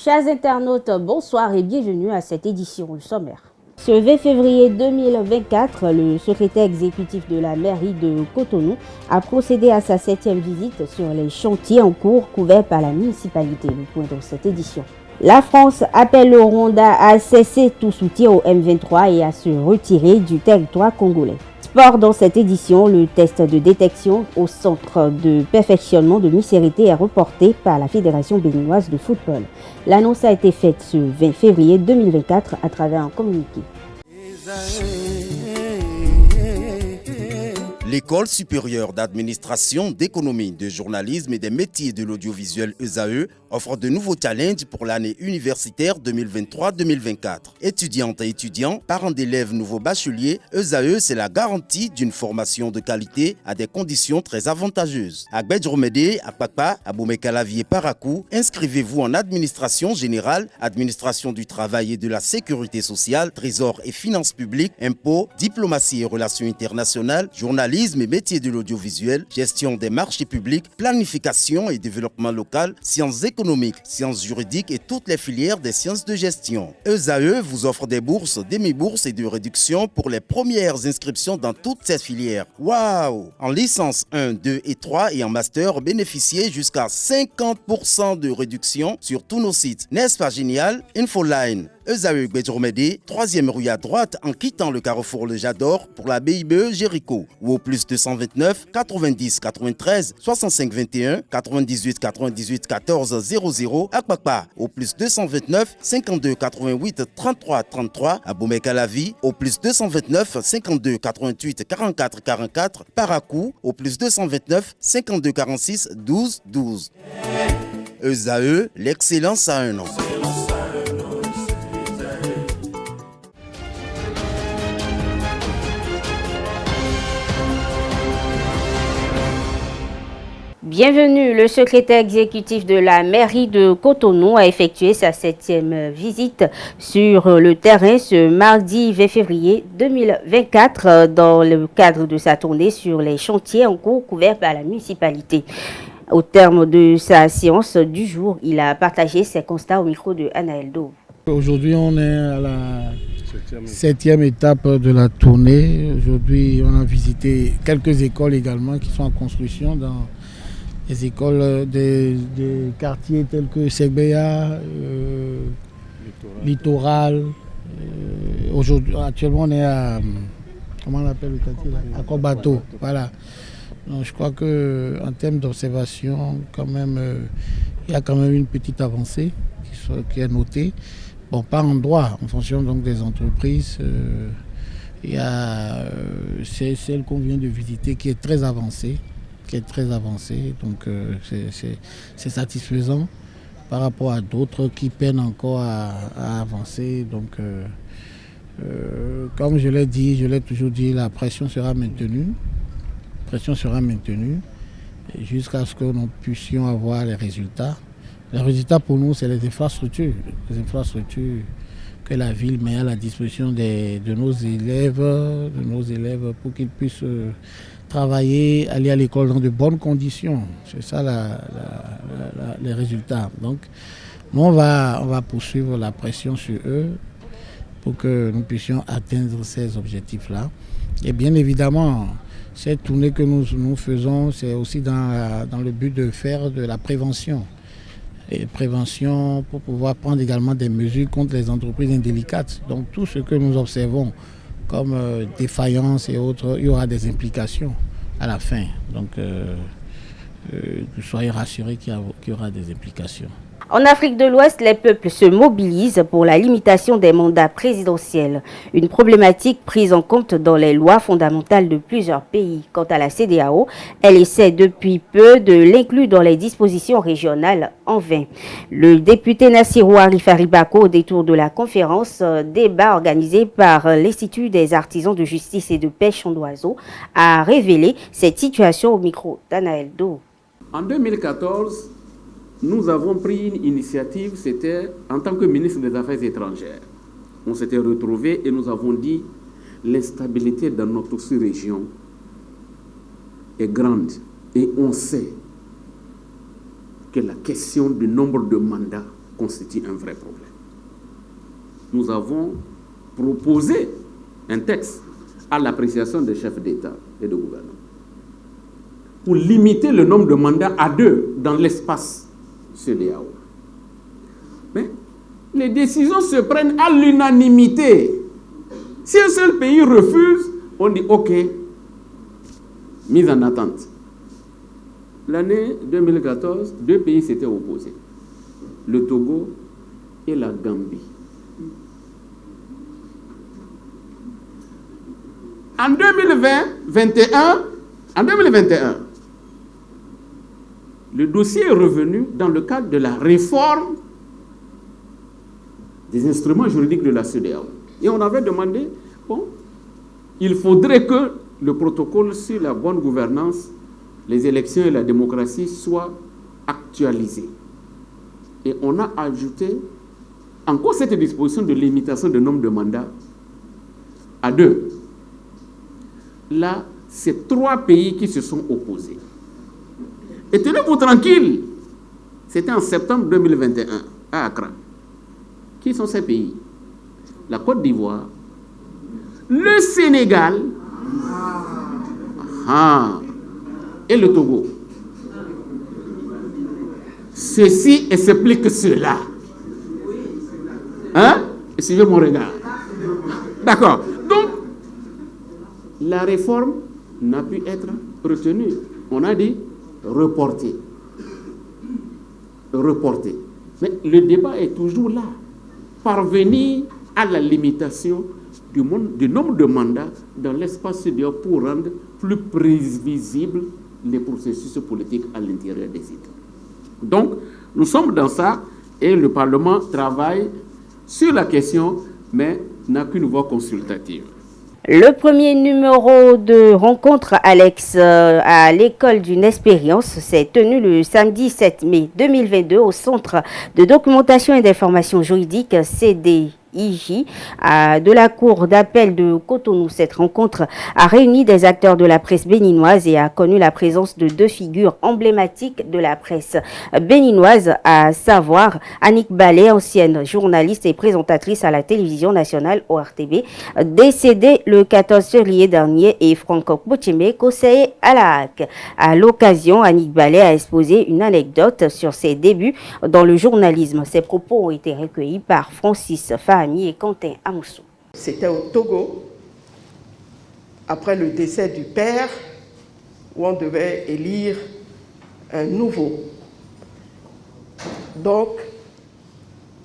Chers internautes, bonsoir et bienvenue à cette édition, le sommaire. Ce 20 février 2024, le secrétaire exécutif de la mairie de Cotonou a procédé à sa 7e visite sur les chantiers en cours couverts par la municipalité. Le point dans cette édition. La France appelle le Rwanda à cesser tout soutien au M23 et à se retirer du territoire congolais. Sport dans cette édition, le test de détection au centre de perfectionnement de Misérité est reporté par la Fédération béninoise de football. L'annonce a été faite ce 20 février 2024 à travers un communiqué. L'École supérieure d'administration, d'économie, de journalisme et des métiers de l'audiovisuel ESAE offre de nouveaux challenges pour l'année universitaire 2023-2024. Étudiantes et étudiants, parents d'élèves nouveaux bacheliers, ESAE, c'est la garantie d'une formation de qualité à des conditions très avantageuses. À Gbedjromede, à Papa, à Boumekalavi et Parakou, inscrivez-vous en administration générale, administration du travail et de la sécurité sociale, trésor et finances publiques, impôts, diplomatie et relations internationales, journalisme et métiers de l'audiovisuel, gestion des marchés publics, planification et développement local, sciences économiques, sciences juridiques et toutes les filières des sciences de gestion. ESAE vous offre des bourses, demi-bourses et de réductions pour les premières inscriptions dans toutes ces filières. Waouh! En licence 1, 2 et 3 et en master, bénéficiez jusqu'à 50% de réduction sur tous nos sites. N'est-ce pas génial? Infoline. ESAE Gbedjromede, 3e rue à droite en quittant le carrefour Le Jador pour la BIBE Jéricho ou au plus 229 90 93 65 21 98 98 14 00 à Kpakpa au plus 229 52 88 33 33 à Boumekalavi au plus 229 52 88 44 44 Parakou au plus 229 52 46 12 12. ESAE, l'excellence à un nom. Bienvenue, le secrétaire exécutif de la mairie de Cotonou a effectué sa 7e visite sur le terrain ce mardi 20 février 2024 dans le cadre de sa tournée sur les chantiers en cours couverts par la municipalité. Au terme de sa séance du jour, il a partagé ses constats au micro de Anaël Do. Aujourd'hui, on est à la 7e étape de la tournée. Aujourd'hui, on a visité quelques écoles également qui sont en construction dans les écoles des quartiers tels que Segbeya, Littoral. Actuellement, on est à, comment on appelle le quartier là? À Kobato. Voilà. Donc, je crois qu'en termes d'observation, quand même, il y a quand même une petite avancée qui est notée. Bon, par endroit, en fonction donc des entreprises. Il y a celle qu'on vient de visiter qui est très avancée. Donc c'est satisfaisant par rapport à d'autres qui peinent encore à avancer. Donc comme je l'ai dit, je l'ai toujours dit, la pression sera maintenue jusqu'à ce que nous puissions avoir les résultats. Les résultats pour nous, c'est les infrastructures que la ville met à la disposition de nos élèves pour qu'ils puissent travailler, aller à l'école dans de bonnes conditions. C'est ça les résultats. Donc, nous, on va poursuivre la pression sur eux pour que nous puissions atteindre ces objectifs-là. Et bien évidemment, cette tournée que nous faisons, c'est aussi dans le but de faire de la prévention. Et prévention pour pouvoir prendre également des mesures contre les entreprises indélicates. Donc tout ce que nous observons comme défaillance et autres, il y aura des implications à la fin. Donc soyez rassurés qu'il y aura des implications. En Afrique de l'Ouest, les peuples se mobilisent pour la limitation des mandats présidentiels, une problématique prise en compte dans les lois fondamentales de plusieurs pays. Quant à la CEDEAO, elle essaie depuis peu de l'inclure dans les dispositions régionales en vain. Le député Nassirou Arifari Bako, au détour de la conférence débat organisée par l'Institut des artisans de justice et de pêche en oiseaux, a révélé cette situation au micro d'Anaël Do. En 2014, nous avons pris une initiative, c'était en tant que ministre des Affaires étrangères. On s'était retrouvés et nous avons dit l'instabilité dans notre sous-région est grande. Et on sait que la question du nombre de mandats constitue un vrai problème. Nous avons proposé un texte à l'appréciation des chefs d'État et de gouvernement pour limiter le nombre de mandats à 2 dans l'espace CEDEAO. Mais les décisions se prennent à l'unanimité. Si un seul pays refuse, on dit OK, mise en attente. L'année 2014, 2 pays s'étaient opposés, le Togo et la Gambie. En 2021, le dossier est revenu dans le cadre de la réforme des instruments juridiques de la CEDEAO. Et on avait demandé, bon, il faudrait que le protocole sur la bonne gouvernance, les élections et la démocratie soient actualisés. Et on a ajouté encore cette disposition de limitation du nombre de mandats à 2. Là, c'est 3 pays qui se sont opposés. Et tenez-vous tranquille, c'était en septembre 2021 à Accra. Qui sont ces pays? La Côte d'Ivoire, le Sénégal et le Togo. Ceci explique cela. Hein? Suivez mon regard. D'accord. Donc, la réforme n'a pu être retenue. On a dit reporter. Reporter. Mais le débat est toujours là. Parvenir à la limitation du nombre de mandats dans l'espace CEDEAO pour rendre plus prévisibles les processus politiques à l'intérieur des États. Donc, nous sommes dans ça et le Parlement travaille sur la question, mais n'a qu'une voix consultative. Le premier numéro de rencontre Alex à l'école d'une expérience s'est tenu le samedi 7 mai 2022 au Centre de documentation et d'information juridique CDIJ de la Cour d'appel de Cotonou. Cette rencontre a réuni des acteurs de la presse béninoise et a connu la présence de 2 figures emblématiques de la presse béninoise, à savoir Annick Ballet, ancienne journaliste et présentatrice à la télévision nationale ORTB, décédée le 14 février dernier, et Franco Bochime, conseiller à la HAC. À l'occasion, Annick Ballet a exposé une anecdote sur ses débuts dans le journalisme. Ses propos ont été recueillis par Francis Fahami et Quentin Amoussou. C'était au Togo, après le décès du père, où on devait élire un nouveau. Donc,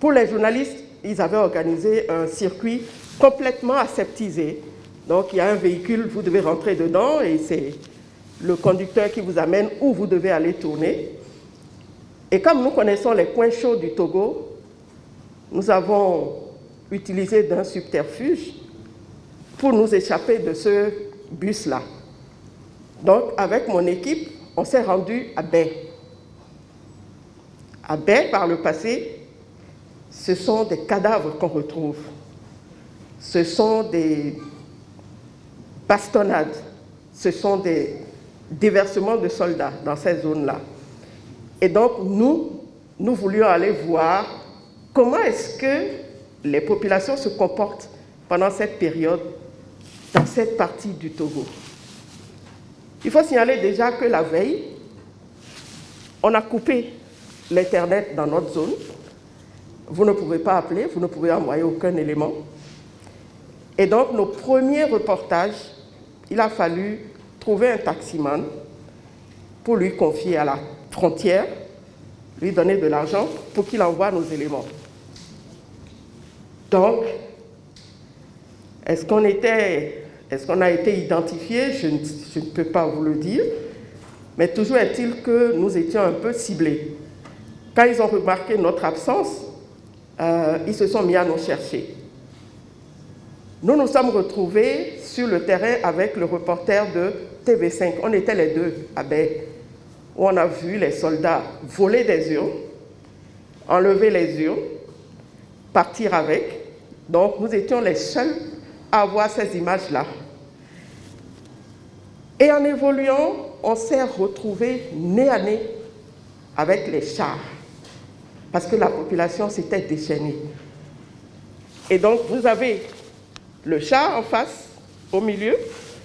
pour les journalistes, ils avaient organisé un circuit complètement aseptisé. Donc, il y a un véhicule, vous devez rentrer dedans et c'est le conducteur qui vous amène où vous devez aller tourner. Et comme nous connaissons les coins chauds du Togo, nous avons utilisé d'un subterfuge pour nous échapper de ce bus-là. Donc, avec mon équipe, on s'est rendu à Baie. À Baie, par le passé, ce sont des cadavres qu'on retrouve. Ce sont des bastonnades. Ce sont des déversements de soldats dans ces zones-là. Et donc, nous voulions aller voir comment est-ce que les populations se comportent pendant cette période dans cette partie du Togo. Il faut signaler déjà que la veille, on a coupé l'Internet dans notre zone. Vous ne pouvez pas appeler, vous ne pouvez envoyer aucun élément. Et donc, nos premiers reportages, il a fallu trouver un taximan pour lui confier à la frontière, lui donner de l'argent pour qu'il envoie nos éléments. Donc, est-ce qu'on a été identifié? Je ne peux pas vous le dire, mais toujours est-il que nous étions un peu ciblés. Quand ils ont remarqué notre absence, ils se sont mis à nous chercher. Nous nous sommes retrouvés sur le terrain avec le reporter de TV5. On était les deux à Baie, où on a vu les soldats voler des urnes, enlever les urnes, partir avec. Donc, nous étions les seuls à voir ces images-là. Et en évoluant, on s'est retrouvés nez à nez avec les chars. parce que la population s'était déchaînée. Et donc, vous avez le char en face, au milieu,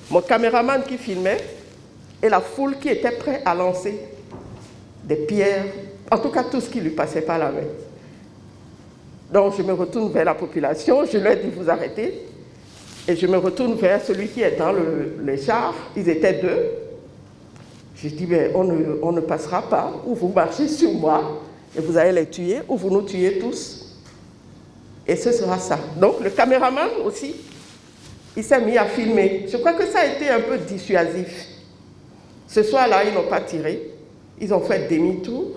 mon caméraman qui filmait, et la foule qui était prête à lancer des pierres, en tout cas tout ce qui lui passait par la main. Donc, je me retourne vers la population, je leur dis vous arrêtez, et je me retourne vers celui qui est dans le char, ils étaient deux. Je dis, ben, on ne passera pas, ou vous marchez sur moi, et vous allez les tuer, ou vous nous tuez tous. Et ce sera ça. Donc le caméraman aussi, il s'est mis à filmer. Je crois que ça a été un peu dissuasif. Ce soir-là, ils n'ont pas tiré, ils ont fait demi-tour,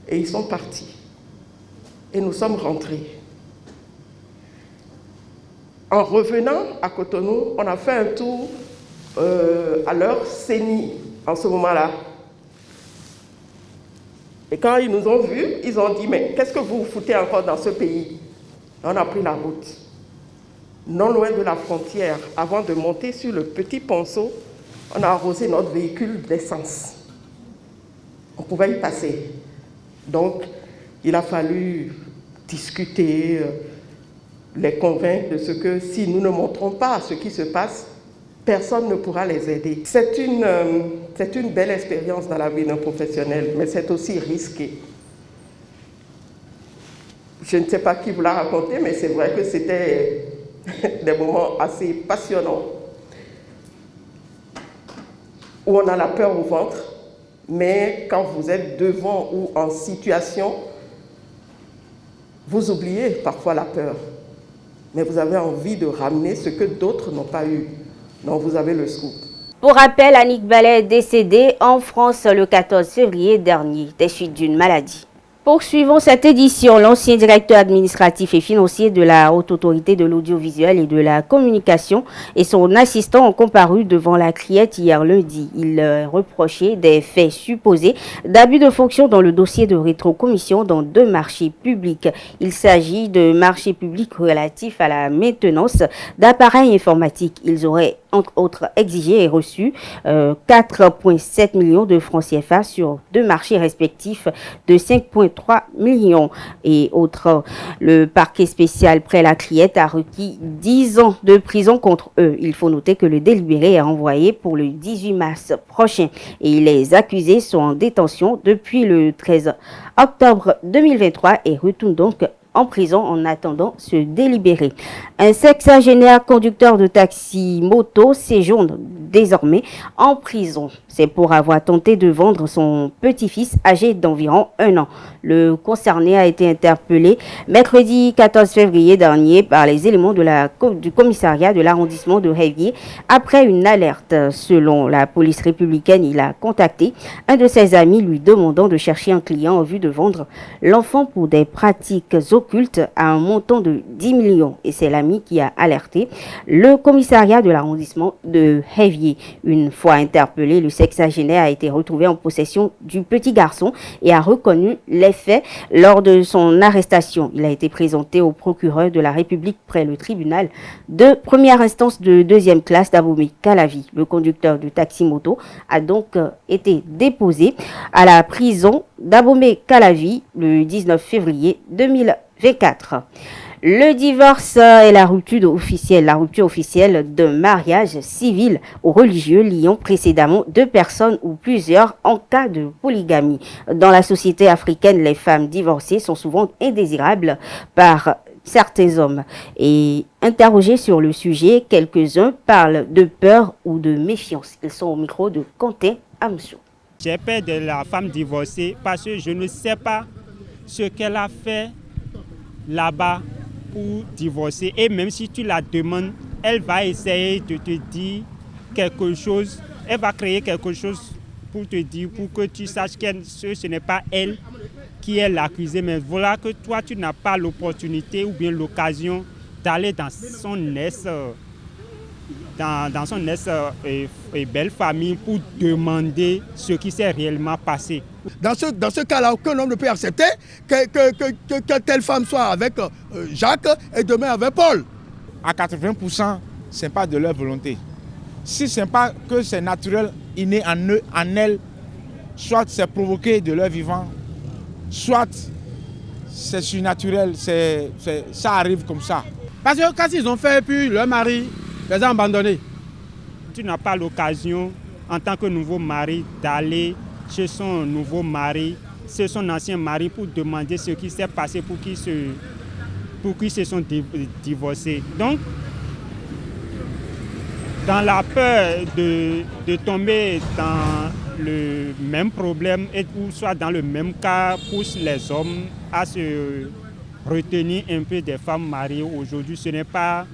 et ils sont partis. Et nous sommes rentrés. En revenant à Cotonou, on a fait un tour à leur CENI en ce moment-là. Et quand ils nous ont vus, ils ont dit, mais qu'est-ce que vous foutez encore dans ce pays? On a pris la route. Non loin de la frontière, avant de monter sur le petit ponceau, on a arrosé notre véhicule d'essence. On pouvait y passer. Donc, il a fallu discuter, les convaincre de ce que si nous ne montrons pas ce qui se passe, personne ne pourra les aider. C'est une belle expérience dans la vie d'un professionnel, mais c'est aussi risqué. Je ne sais pas qui vous l'a raconté, mais c'est vrai que c'était des moments assez passionnants, où on a la peur au ventre, mais quand vous êtes devant ou en situation, vous oubliez parfois la peur, mais vous avez envie de ramener ce que d'autres n'ont pas eu. Donc vous avez le scoop. Pour rappel, Annick Ballet est décédée en France le 14 février dernier des suites d'une maladie. Poursuivons cette édition. L'ancien directeur administratif et financier de la Haute Autorité de l'Audiovisuel et de la Communication et son assistant ont comparu devant la Criette hier lundi. Ils reprochaient des faits supposés d'abus de fonction dans le dossier de rétrocommission dans 2 marchés publics. Il s'agit de marchés publics relatifs à la maintenance d'appareils informatiques. Ils auraient entre autres exigé et reçu 4,7 millions de francs CFA sur 2 marchés respectifs de 5,3 millions et autres. Le parquet spécial près la Criette a requis 10 ans de prison contre eux. Il faut noter que le délibéré est renvoyé pour le 18 mars prochain et les accusés sont en détention depuis le 13 octobre 2023 et retournent donc en prison en attendant ce délibéré. Un sexagénaire conducteur de taxi moto séjourne désormais en prison. C'est pour avoir tenté de vendre son petit-fils âgé d'environ 1 an. Le concerné a été interpellé mercredi 14 février dernier par les éléments du commissariat de l'arrondissement de Révier après une alerte. Selon la police républicaine, il a contacté un de ses amis lui demandant de chercher un client en vue de vendre l'enfant pour des pratiques occultes à un montant de 10 millions. Et c'est l'ami qui a alerté le commissariat de l'arrondissement de Révier. Une fois interpellé, le sexagénaire a été retrouvé en possession du petit garçon et a reconnu les faits lors de son arrestation. Il a été présenté au procureur de la République près le tribunal de première instance de 2e classe d'Abomey-Calavi. Le conducteur de taxi-moto a donc été déposé à la prison d'Abomey-Calavi le 19 février 2024. Le divorce est la rupture officielle d'un mariage civil ou religieux liant précédemment 2 personnes ou plusieurs en cas de polygamie. Dans la société africaine, les femmes divorcées sont souvent indésirables par certains hommes. Et interrogés sur le sujet, quelques-uns parlent de peur ou de méfiance. Ils sont au micro de Quentin Amsou. J'ai peur de la femme divorcée parce que je ne sais pas ce qu'elle a fait là-bas pour divorcer. Et même si tu la demandes, elle va essayer de te dire quelque chose. Elle va créer quelque chose pour te dire, pour que tu saches que ce n'est pas elle qui est l'accusée. Mais voilà que toi, tu n'as pas l'opportunité ou bien l'occasion d'aller dans son et belle famille pour demander ce qui s'est réellement passé. Dans ce cas-là, aucun homme ne peut accepter que telle femme soit avec Jacques et demain avec Paul. À 80%, ce n'est pas de leur volonté. Si ce n'est pas que c'est naturel, inné en eux, en elles, soit c'est provoqué de leur vivant, soit c'est surnaturel, ça arrive comme ça. Parce que quand ils ont fait, puis leur mari les a abandonnés. Tu n'as pas l'occasion, en tant que nouveau mari, d'aller chez son nouveau mari, chez son ancien mari, pour demander ce qui s'est passé pour qu'ils se sont divorcés. Donc, dans la peur de tomber dans le même problème, ou soit dans le même cas, pousse les hommes à se retenir un peu des femmes mariées. Aujourd'hui, ce n'est pas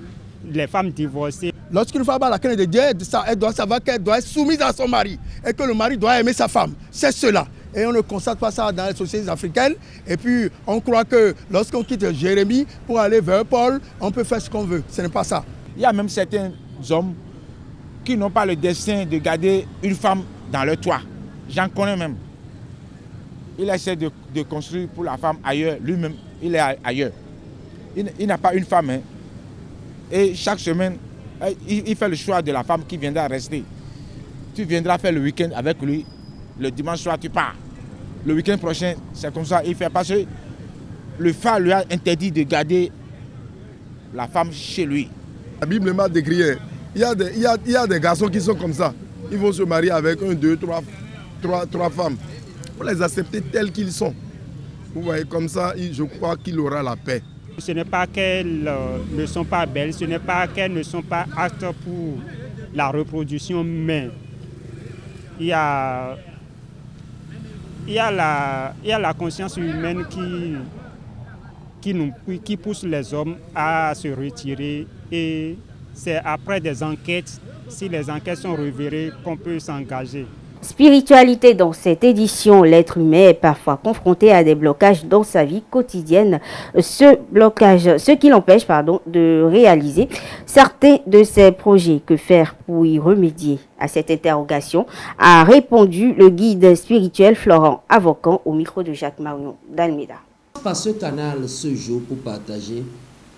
les femmes divorcées. Lorsqu'une femme a la crainte de Dieu, elle doit savoir qu'elle doit être soumise à son mari et que le mari doit aimer sa femme. C'est cela. Et on ne constate pas ça dans les sociétés africaines. Et puis, on croit que lorsqu'on quitte Jérémie pour aller vers Paul, on peut faire ce qu'on veut. Ce n'est pas ça. Il y a même certains hommes qui n'ont pas le destin de garder une femme dans leur toit. J'en connais même. Il essaie de construire pour la femme ailleurs. Lui-même, il est ailleurs. Il n'a pas une femme. Hein. Et chaque semaine, il fait le choix de la femme qui viendra rester. Tu viendras faire le week-end avec lui. Le dimanche soir, tu pars. Le week-end prochain, c'est comme ça. Il fait parce que le phare lui a interdit de garder la femme chez lui. La Bible m'a décrit. Il y a des garçons qui sont comme ça. Ils vont se marier avec 1, 2, 3 femmes. Il faut les accepter tels qu'ils sont. Vous voyez, comme ça, je crois qu'il aura la paix. Ce n'est pas qu'elles ne sont pas belles, ce n'est pas qu'elles ne sont pas aptes pour la reproduction, mais il y a la conscience humaine qui pousse les hommes à se retirer, et c'est après des enquêtes, si les enquêtes sont révélées, qu'on peut s'engager. Spiritualité. Dans cette édition, l'être humain est parfois confronté à des blocages dans sa vie quotidienne. Ce qui l'empêche de réaliser certains de ses projets. Que faire pour y remédier à cette interrogation, a répondu le guide spirituel Florent Avocan au micro de Jacques Marion d'Almeida. Par ce canal ce jour pour partager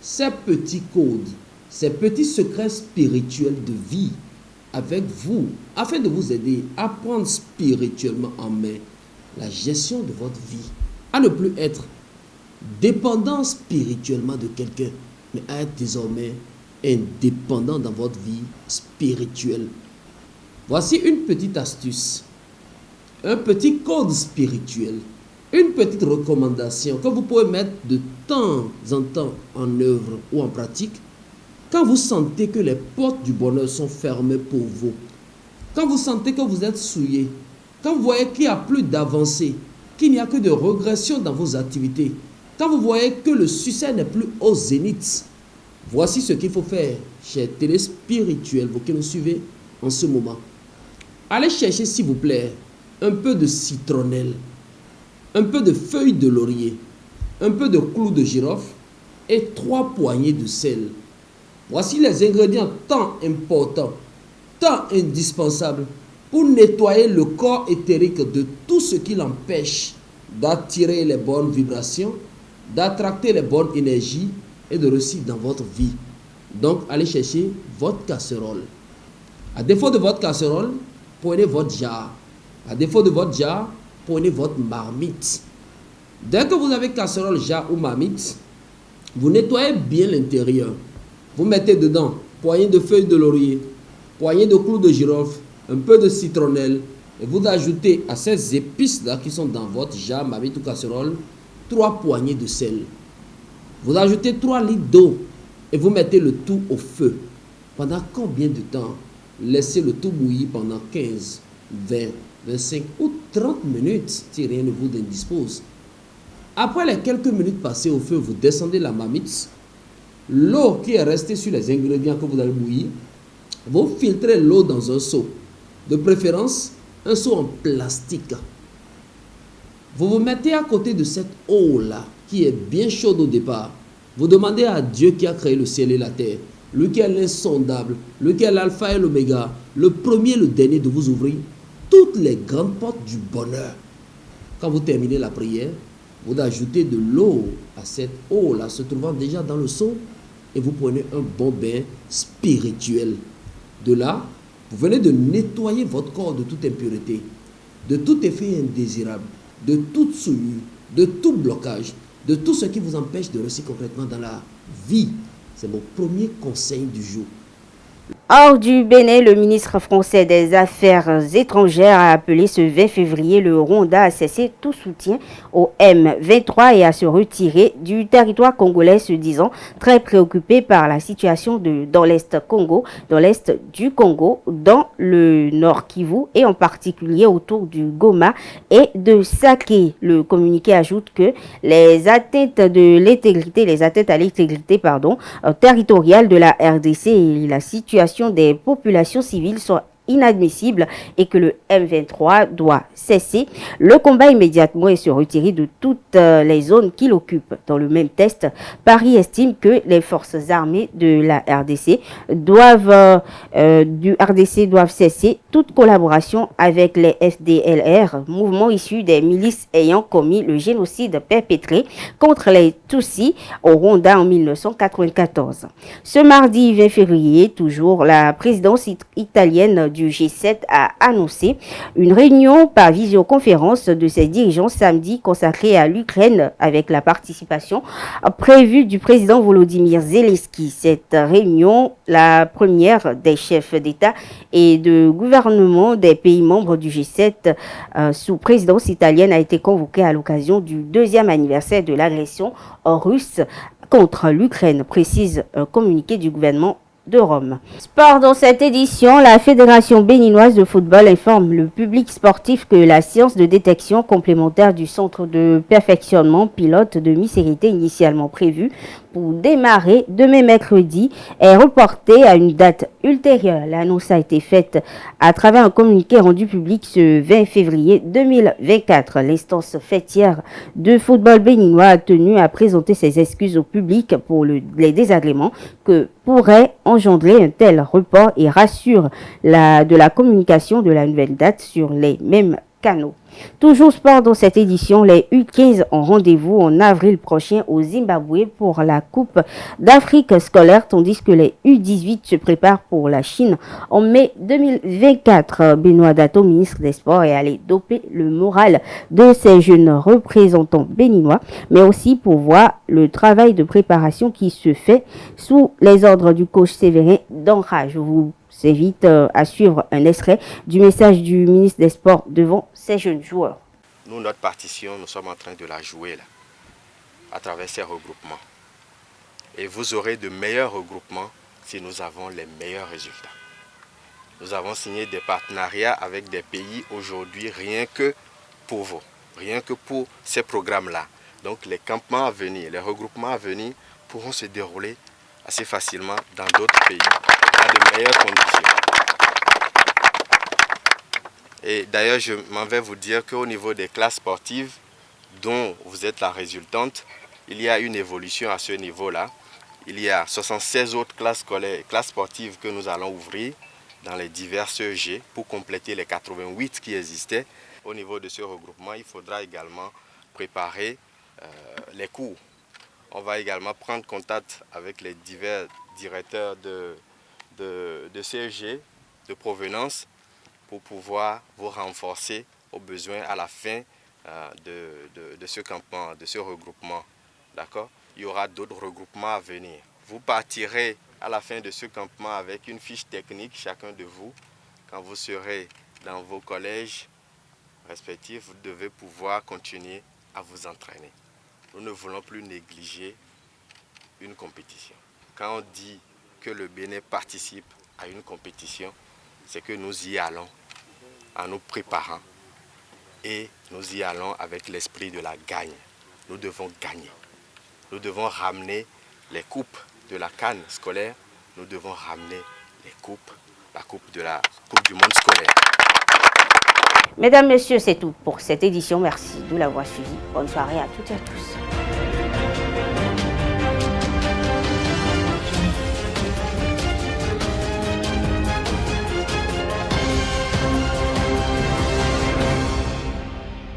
ces petits codes, ces petits secrets spirituels de vie avec vous, afin de vous aider à prendre spirituellement en main la gestion de votre vie, à ne plus être dépendant spirituellement de quelqu'un, mais à être désormais indépendant dans votre vie spirituelle. Voici une petite astuce, un petit code spirituel, une petite recommandation que vous pouvez mettre de temps en temps en œuvre ou en pratique. Quand vous sentez que les portes du bonheur sont fermées pour vous, quand vous sentez que vous êtes souillé, quand vous voyez qu'il n'y a plus d'avancée, qu'il n'y a que de régression dans vos activités, quand vous voyez que le succès n'est plus au zénith, voici ce qu'il faut faire, chers téléspirituels, vous qui nous suivez en ce moment. Allez chercher, s'il vous plaît, un peu de citronnelle, un peu de feuilles de laurier, un peu de clous de girofle et 3 poignées de sel. Voici les ingrédients tant importants, tant indispensables pour nettoyer le corps éthérique de tout ce qui l'empêche d'attirer les bonnes vibrations, d'attracter les bonnes énergies et de réussir dans votre vie. Donc, allez chercher votre casserole. À défaut de votre casserole, prenez votre jar. À défaut de votre jar, prenez votre marmite. Dès que vous avez casserole, jar ou marmite, vous nettoyez bien l'intérieur. Vous mettez dedans poignée de feuilles de laurier, poignée de clous de girofle, un peu de citronnelle, et vous ajoutez à ces épices-là qui sont dans votre jar, marmite ou casserole, 3 poignées de sel. Vous ajoutez 3 litres d'eau et vous mettez le tout au feu. Pendant combien de temps? Laissez le tout bouillir pendant 15, 20, 25 ou 30 minutes si rien ne vous indispose. Après les quelques minutes passées au feu, vous descendez la marmite. L'eau qui est restée sur les ingrédients que vous allez bouillir, vous filtrez l'eau dans un seau. De préférence, un seau en plastique. Vous vous mettez à côté de cette eau-là, qui est bien chaude au départ. Vous demandez à Dieu qui a créé le ciel et la terre, lui qui est l'insondable, lui qui est l'alpha et l'oméga, le premier et le dernier, de vous ouvrir toutes les grandes portes du bonheur. Quand vous terminez la prière, vous ajoutez de l'eau à cette eau-là se trouvant déjà dans le seau et vous prenez un bon bain spirituel. De là, vous venez de nettoyer votre corps de toute impureté, de tout effet indésirable, de toute souillure, de tout blocage. de tout ce qui vous empêche de réussir complètement dans la vie. C'est mon premier conseil du jour. Hors du Bénin, le ministre français des Affaires étrangères a appelé ce 20 février le Rwanda à cesser tout soutien au M23 et à se retirer du territoire congolais, se disant très préoccupé par la situation dans l'Est du Congo, dans le Nord Kivu et en particulier autour du Goma et de Saké. Le communiqué ajoute que les atteintes à l'intégrité territoriale de la RDC et la situation des populations civiles sont inadmissibles et que le M23 doit cesser le combat immédiatement et se retirer de toutes les zones qu'il occupe. Dans le même texte, Paris estime que les forces armées de la RDC doivent cesser toute collaboration avec les FDLR, mouvement issu des milices ayant commis le génocide perpétré contre les Tutsis au Rwanda en 1994. Ce mardi 20 février, toujours, la présidence italienne du G7 a annoncé une réunion par visioconférence de ses dirigeants samedi consacrée à l'Ukraine avec la participation prévue du président Volodymyr Zelensky. Cette réunion, la première des chefs d'État et de gouvernement des pays membres du G7 sous présidence italienne, a été convoquée à l'occasion du 2e anniversaire de l'agression russe contre l'Ukraine, précise un communiqué du gouvernement de Rome. Sport dans cette édition, la Fédération béninoise de football informe le public sportif que la séance de détection complémentaire du centre de perfectionnement pilote de Miss Hérité initialement prévue pour démarrer demain mercredi est reportée à une date ultérieure. L'annonce a été faite à travers un communiqué rendu public ce 20 février 2024. L'instance fêtière de football béninois a tenu à présenter ses excuses au public pour les désagréments que pourrait engendrer un tel report et rassure de la communication de la nouvelle date sur les mêmes canaux. Toujours sport dans cette édition, les U15 ont rendez-vous en avril prochain au Zimbabwe pour la Coupe d'Afrique scolaire, tandis que les U18 se préparent pour la Chine en mai 2024. Benoît Dato, ministre des Sports, est allé doper le moral de ces jeunes représentants béninois, mais aussi pour voir le travail de préparation qui se fait sous les ordres du coach Séverin Danra. Je vous invite à suivre un extrait du message du ministre des Sports devant ces jeunes joueurs. Nous, notre partition, nous sommes en train de la jouer là, à travers ces regroupements. Et vous aurez de meilleurs regroupements si nous avons les meilleurs résultats. Nous avons signé des partenariats avec des pays aujourd'hui rien que pour vous, rien que pour ces programmes-là. Donc les campements à venir, les regroupements à venir pourront se dérouler assez facilement dans d'autres pays, dans de meilleures conditions. Et d'ailleurs, je m'en vais vous dire qu'au niveau des classes sportives, dont vous êtes la résultante, il y a une évolution à ce niveau-là. Il y a 76 autres classes scolaires, classes sportives que nous allons ouvrir dans les divers CEG pour compléter les 88 qui existaient. Au niveau de ce regroupement, il faudra également préparer les cours. On va également prendre contact avec les divers directeurs de CEG, de provenance, pour pouvoir vous renforcer au besoin à la fin de ce campement, de ce regroupement. D'accord ? Il y aura d'autres regroupements à venir. Vous partirez à la fin de ce campement avec une fiche technique, chacun de vous. Quand vous serez dans vos collèges respectifs, vous devez pouvoir continuer à vous entraîner. Nous ne voulons plus négliger une compétition. Quand on dit que le Bénin participe à une compétition, c'est que nous y allons en nous préparant et nous y allons avec l'esprit de la gagne. Nous devons gagner. Nous devons ramener les coupes de la CAN scolaire. Nous devons ramener la coupe de la Coupe du Monde scolaire. Mesdames, Messieurs, c'est tout pour cette édition. Merci de l'avoir suivi. Bonne soirée à toutes et à tous.